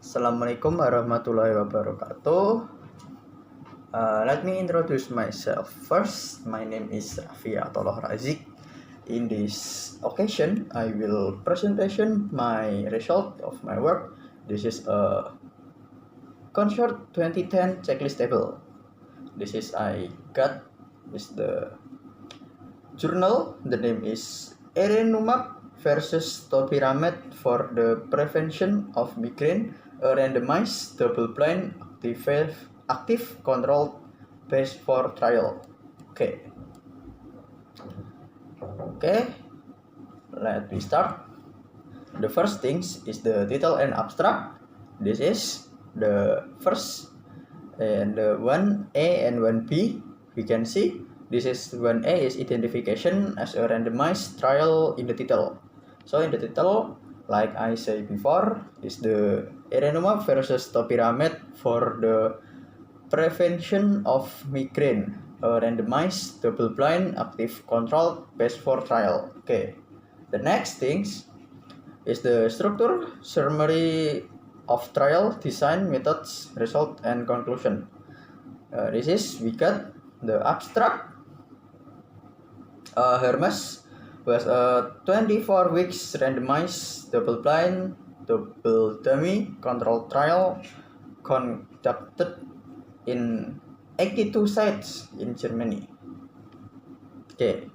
Assalamualaikum warahmatullahi wabarakatuh. Let me introduce myself. First, my name is Raffi Atollah Razik. In this occasion, I will presentation my result of my work. This is a Consort 2010 checklist table. This is I got is the journal. The name is Erenumab versus Topiramate for the prevention of migraine, a randomized double-blind active controlled phase 4 trial. Okay, let me start. The first things is the title and abstract. This is the first and the 1A and 1B. We can see this is 1A is identification as a randomized trial in the title. So in the title, like I said before, is the Erenumab versus Topiramate for the prevention of migraine, a randomized double-blind active controlled phase 4 trial. Okay, the next things is the structure, summary of trial, design, methods, result, and conclusion. This is we got the abstract. Hermes was a 24 weeks randomized double-blind double dummy controlled trial conducted in 82 sites in Germany. Okay,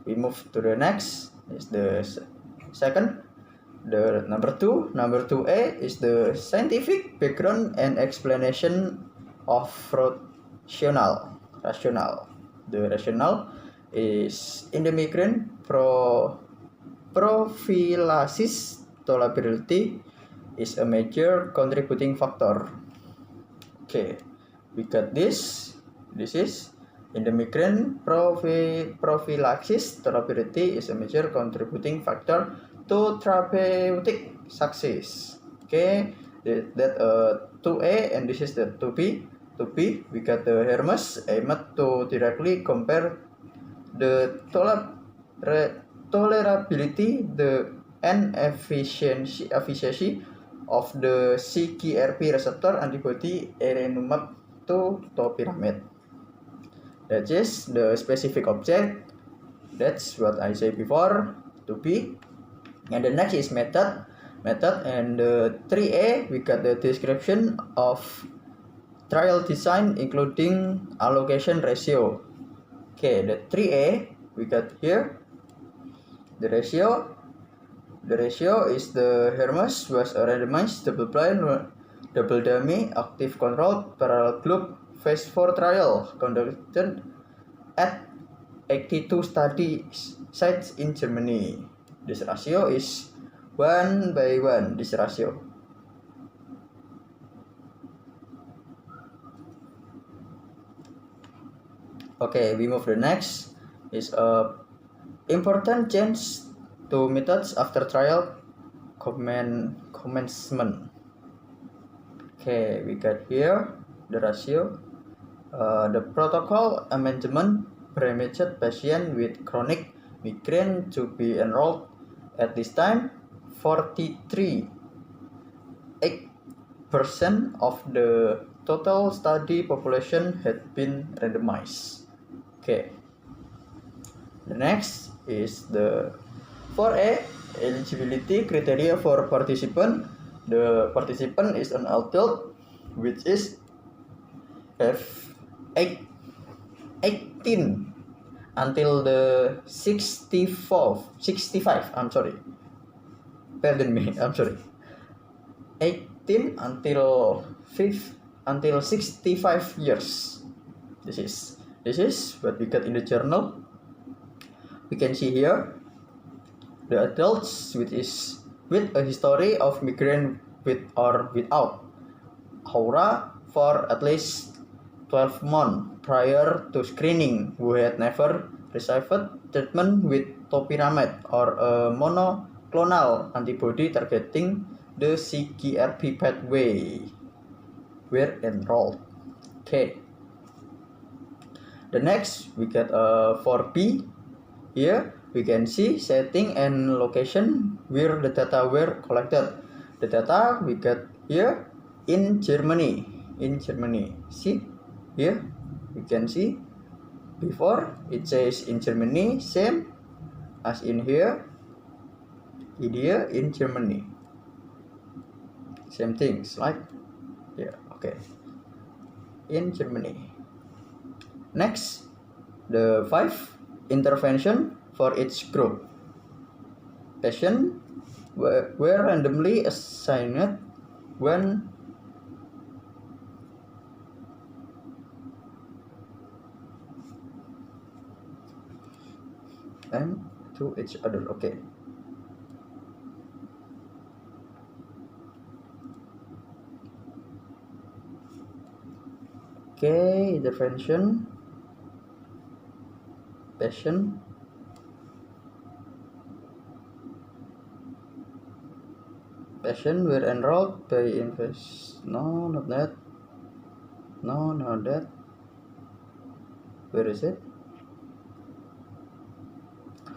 we move to the next is the second. The number 2A is the scientific background and explanation of rationale. The rationale is in the migraine prophylaxis tolerability is a major contributing factor. Okay, we got this. This is in the migraine prophylaxis tolerability is a major contributing factor to therapeutic success. Okay, that 2A and this is the 2B. 2B, we got the Hermes aimed to directly compare the tolerability and efficiency of the CGRP receptor antibody Erenumab to Topiramate. That is the specific object. That's what I said before. 2B. And the next is method and 3A we got the description of trial design including allocation ratio. Okay, the 3A we got here the ratio is the Hermes was a randomized double-blind double dummy active controlled parallel group phase 4 trial conducted at 82 study sites in Germany. This ratio is 1:1. This ratio. Okay, we move to the next is a important change to methods after trial commencement. Okay, we got here the ratio. The protocol amendment permitted patient with chronic migraine to be enrolled at this time. 43.8% of the total study population had been randomized. Okay, the next is the 4A eligibility criteria for participant. The participant is an adult which is have 18 until the 65. I'm sorry. Pardon me. I'm sorry. 18 until 65 years. This is what we got in the journal. We can see here the adults with a history of migraine with or without aura for at least 12 months prior to screening who had never received treatment with Topiramate or a monoclonal antibody targeting the CGRP pathway were enrolled. Okay. The next we get 4B. Here we can see setting and location where the data were collected. the data we get here in Germany. See here you can see before it says in Germany, same as in here in Germany, same things like here. Okay, in Germany. Next, the 5 intervention for each group. Patients were randomly assigned when and to each other. Okay. Okay, intervention. Patient were enrolled by invest. No, not that. No, not that. Where is it?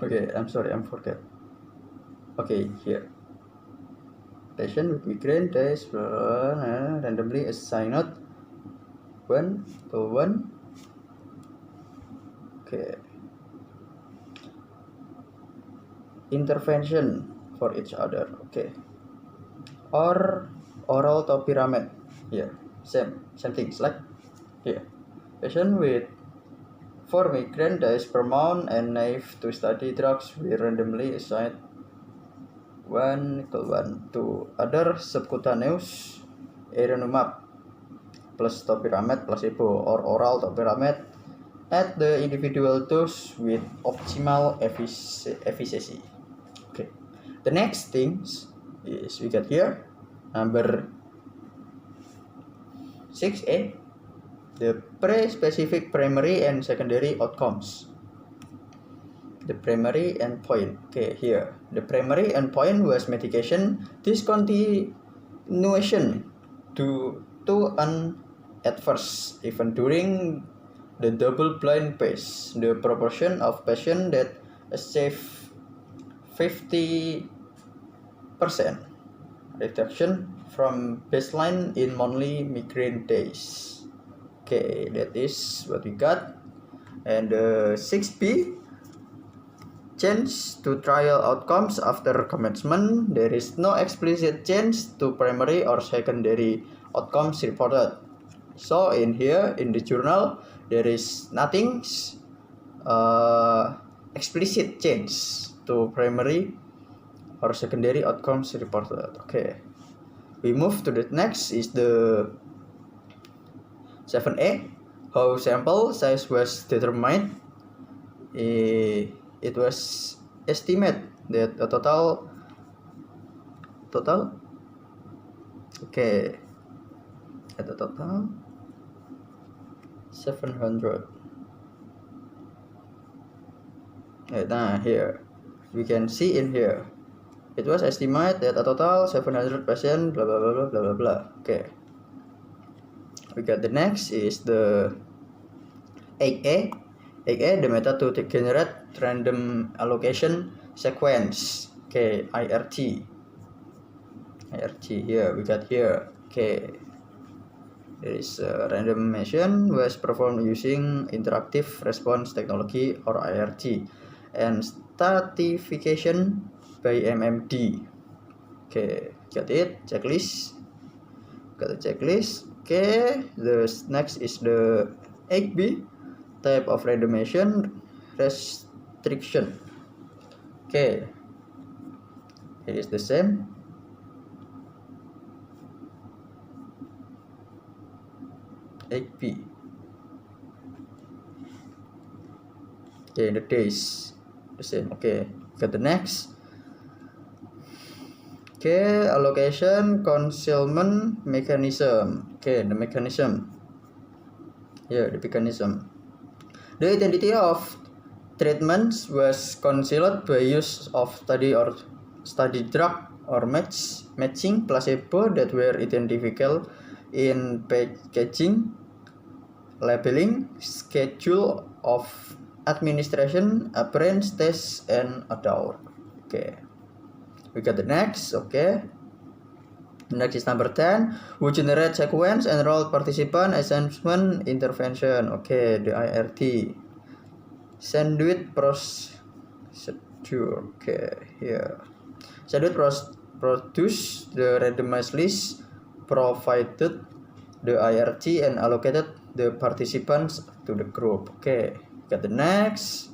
Okay, I'm sorry, I'm forget. Okay, here. Patient with migraine days were randomly assigned one to one. Okay. Intervention for each other. Okay. Or oral topiramate. Here, same things like here. Patient with 4 migraine days per month and naive to study drugs were randomly assigned 1:1 to other subcutaneous erenumab plus topiramate placebo or oral topiramate at the individual dose with optimal efficacy. Okay, the next things is we get here number 6A, the pre-specific primary and secondary outcomes. The primary endpoint. Okay, here the primary endpoint was medication discontinuation to an adverse event during the double-blind phase. The proportion of patients that achieve 50% reduction from baseline in monthly migraine days. Okay, that is what we got. And 6B, change to trial outcomes after commencement. There is no explicit change to primary or secondary outcomes reported. So in here in the journal there is nothing explicit change to primary or secondary outcomes reported. Okay, we move to the next is the 7A, how sample size was determined. It was estimated that a total okay, at a total 700. Now here we can see in here it was estimated that a total 700 patients blah blah blah blah blah blah. Okay, we got the next is the 8A, the method to generate random allocation sequence. Okay, IRT here we got here. Okay, there is a randomization was performed using interactive response technology or IRT and stratification by MMD. Okay, got it. Checklist. Got the checklist. Okay, the next is the 8B, type of randomization restriction. Okay, it is the same. HP. Okay, the days the same. Okay, got the next. Okay, allocation concealment mechanism. Okay, the mechanism. Here, the mechanism. The identity of treatments was concealed by use of study drug or matching placebo that were identifiable in packaging, labeling, schedule of administration, appearance, test, and adult. Okay, we got the next. Okay, Next is number 10, who generate sequence, enroll participant, assessment, intervention. Okay, the IRT. Sandwich procedure. Okay, here. Sandwich produce the randomized list, provided the IRT, and allocated the participants to the group. Okay, got the next.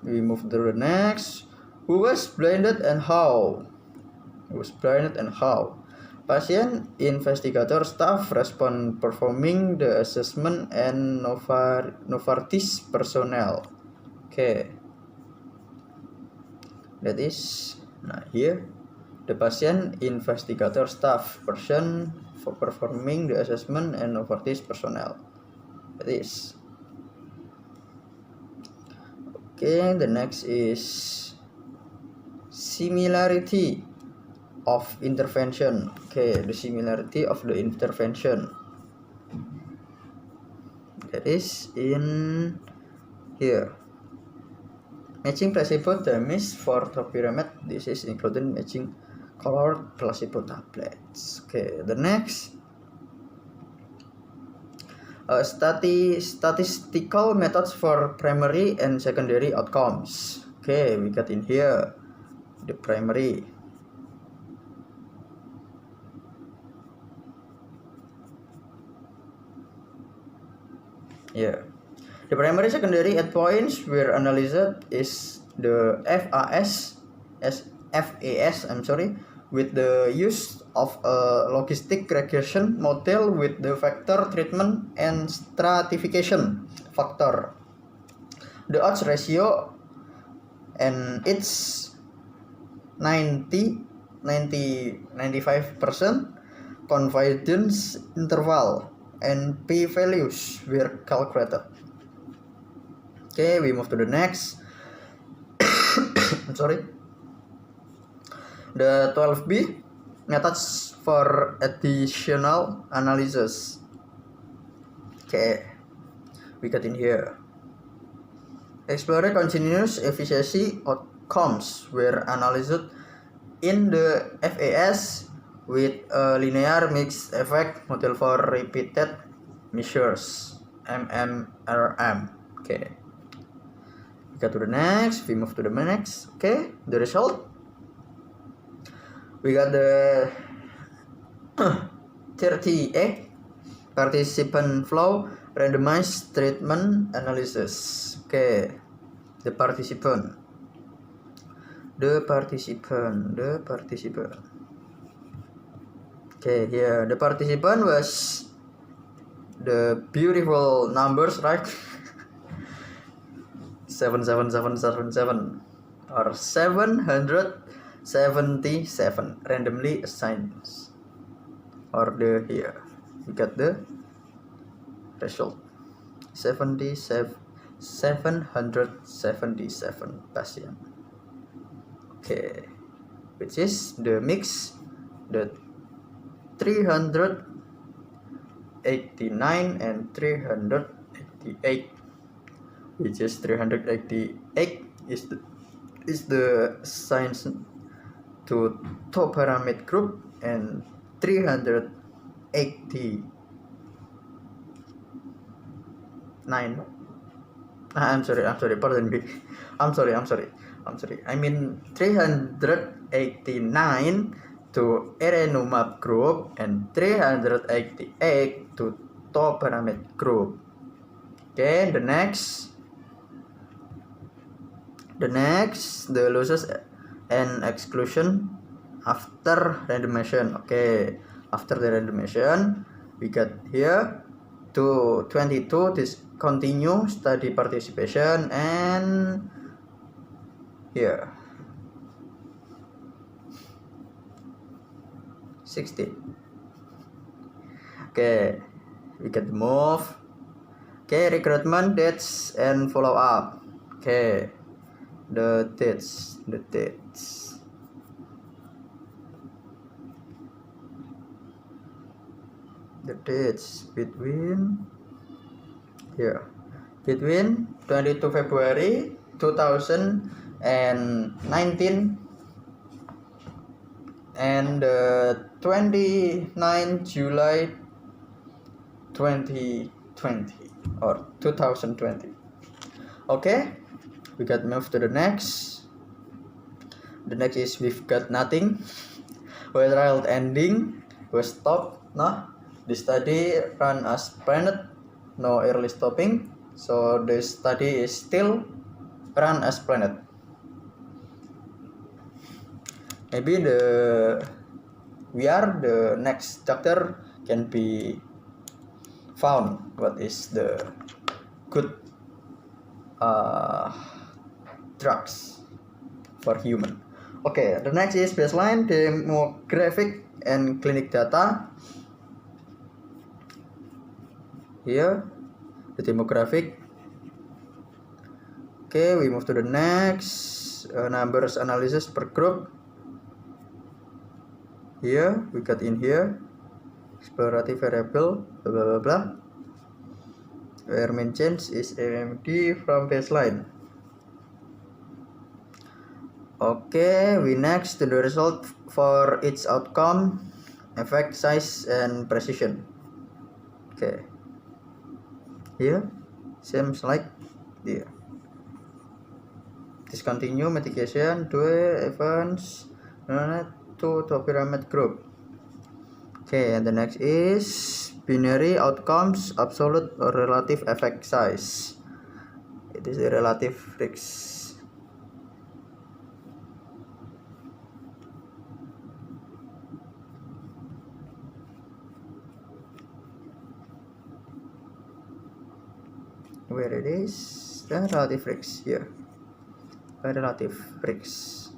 We move to the next. Who was blinded and how? Patient, investigator, staff, respond performing the assessment, and Novartis personnel. Okay, that is here the patient, investigator, staff, person for performing the assessment, and Novartis personnel. That is. Okay, the next is similarity of intervention. Okay, the similarity of the intervention. That is in here. Matching placebo dummies for topiramate. This is including matching colored placebo tablets. Okay, the next. Statistical methods for primary and secondary outcomes. Okay, we got in here the primary. Yeah, the primary secondary endpoints were analyzed is the FAS with the use of a logistic regression model with the vector treatment and stratification factor. The odds ratio and it's 95% confidence interval and p-values were calculated. Okay, we move to the next. The 12B methods for additional analysis. Okay, we got in here. Explore continuous efficiency outcomes were analyzed in the FAS with a linear mixed effect model for repeated measures, MMRM. Okay, we go to the next. We move to the next. Okay, the result. We got the 30A participant flow randomized treatment analysis. Okay, the participant. Okay, here the participant was the beautiful numbers, right? 77777 or 777 randomly assigned, or the here we got the result 777 patient. Okay, which is the mix, the 389 and 388, which is 388 is the science to topiramate group, and 389 I'm sorry, pardon me. I'm sorry. I mean 389 to erenumab group and 388 to topiramate group. Okay, the next, the losses and exclusion after randomization. Okay, after the randomization, we got here to 22 discontinue study participation, and here 16. Okay, we get the move. Okay, recruitment dates and follow up. Okay, the dates between 22 February 2019 and 29 July 2020 or 2020. Okay, we got move to the next. The next is we've got nothing. Where trial ending was stopped. No, the study run as planned. No early stopping. So the study is still run as planned. Maybe the next chapter can be found what is the good drugs for human. Okay, the next is baseline demographic and clinic data. Here, the demographic. Okay, we move to the next numbers analysis per group. Here, we got in here explorative variable, blah blah blah blah. Where main change is MD from baseline. Okay, we next to the result for each outcome, effect size and precision. Okay, here seems like here. Discontinue mitigation to events to pyramid group. Okay, and the next is binary outcomes, absolute or relative effect size. It is the relative risk. Where it is the relative risk here. Relative risk.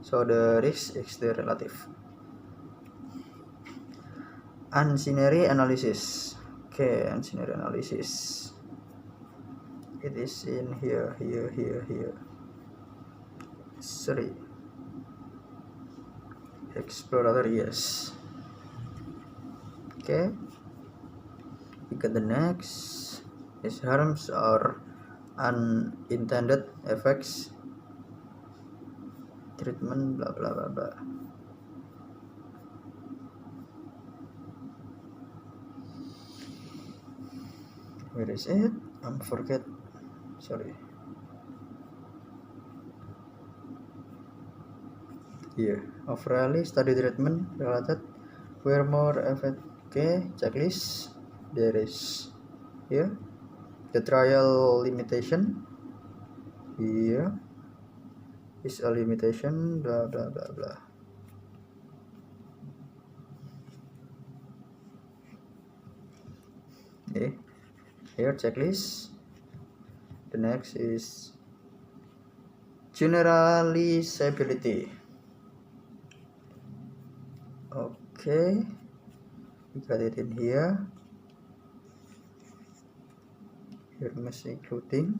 So the risk is the relative. Ancillary analysis. Okay, ancillary analysis. It is in here. Sorry. Exploratory, yes. Okay. We got the next. Is harms or unintended effects, treatment, blah blah blah blah. Where is it? Forget. Sorry. Here, overall study treatment related where more effect. Okay, checklist. There is here. The trial limitation here is a limitation, blah blah blah blah. Okay, here checklist. The next is generalizability. Okay, we got it in here. Here must including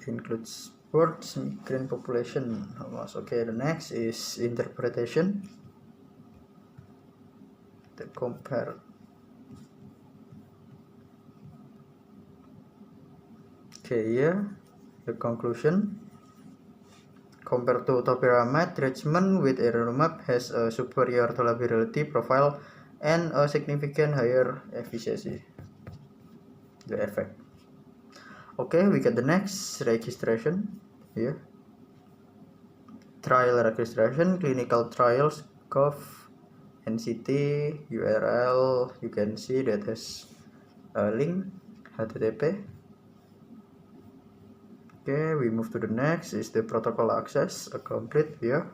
includes birds, migrant population. Okay, the next is interpretation. The compare. Okay, here the conclusion. Compared to topiramate, treatment with erenumab has a superior tolerability profile and a significant higher efficiency. The effect. Okay, we get the next registration here. Trial registration, clinical trials, gov, NCT, URL. You can see that has a link, HTTP. Okay, we move to the next is the protocol access, a complete here.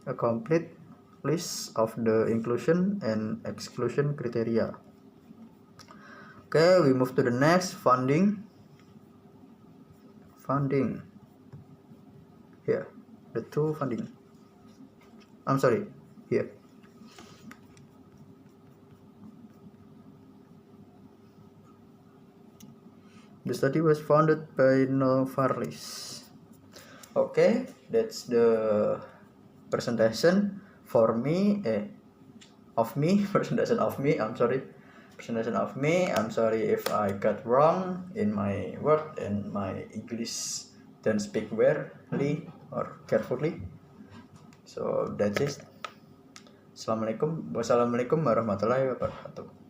A complete list of the inclusion and exclusion criteria. Okay, we move to the next, funding. Here, the two funding. I'm sorry, here. The study was funded by Novartis. Okay, that's the presentation for me. Presentation of me. I'm sorry. Presentation of me. I'm sorry if I got wrong in my word and my English Don't speak warily or carefully. So that's it. Wassalamualaikum warahmatullahi wabarakatuh.